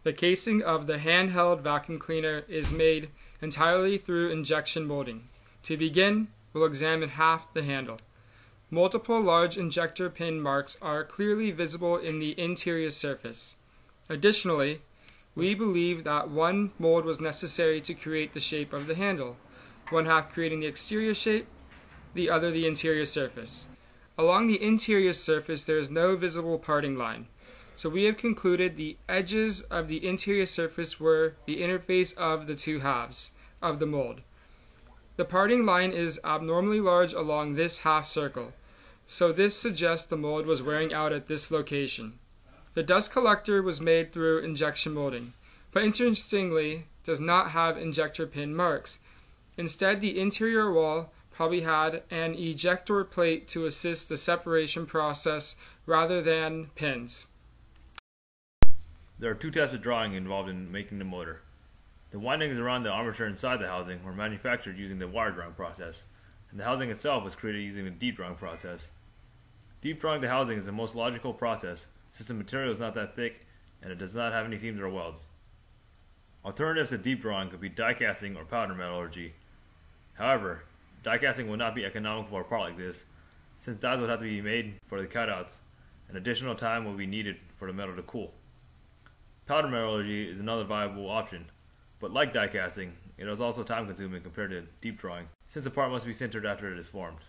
The casing of the handheld vacuum cleaner is made entirely through injection molding. To begin, we'll examine half the handle. Multiple large injector pin marks are clearly visible in the interior surface. Additionally, we believe that one mold was necessary to create the shape of the handle, one half creating the exterior shape, the other the interior surface. Along the interior surface there is no visible parting line, so we have concluded the edges of the interior surface were the interface of the two halves of the mold. The parting line is abnormally large along this half circle, so this suggests the mold was wearing out at this location. The dust collector was made through injection molding, but interestingly does not have injector pin marks. Instead, the interior wall probably had an ejector plate to assist the separation process rather than pins. There are two types of drawing involved in making the motor. The windings around the armature inside the housing were manufactured using the wire drawing process, and the housing itself was created using the deep drawing process. Deep drawing the housing is the most logical process since the material is not that thick and it does not have any seams or welds. Alternatives to deep drawing could be die casting or powder metallurgy. However, die casting would not be economical for a part like this, since dies would have to be made for the cutouts and additional time will be needed for the metal to cool. Powder metallurgy is another viable option, but like die casting, it is also time consuming compared to deep drawing, since the part must be sintered after it is formed.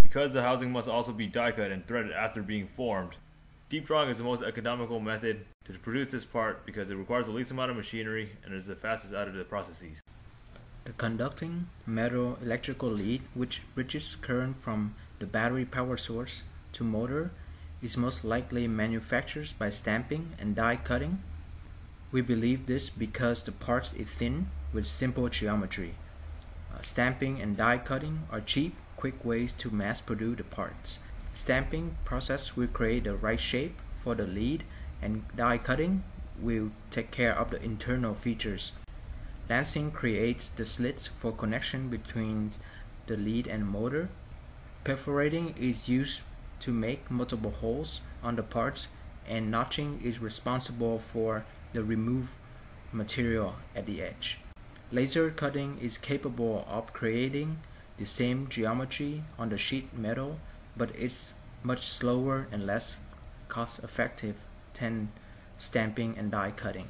Because the housing must also be die cut and threaded after being formed, deep drawing is the most economical method to produce this part because it requires the least amount of machinery and is the fastest out of the processes. The conducting metal electrical lead which bridges current from the battery power source to motor is most likely manufactured by stamping and die cutting. We believe this because the parts is thin with simple geometry. Stamping and die cutting are cheap, quick ways to mass produce the parts. Stamping process will create the right shape for the lead, and die cutting will take care of the internal features. Lancing creates the slits for connection between the lead and motor. Perforating is used to make multiple holes on the parts, and notching is responsible for the removed material at the edge. Laser cutting is capable of creating the same geometry on the sheet metal, but it's much slower and less cost effective than stamping and die cutting.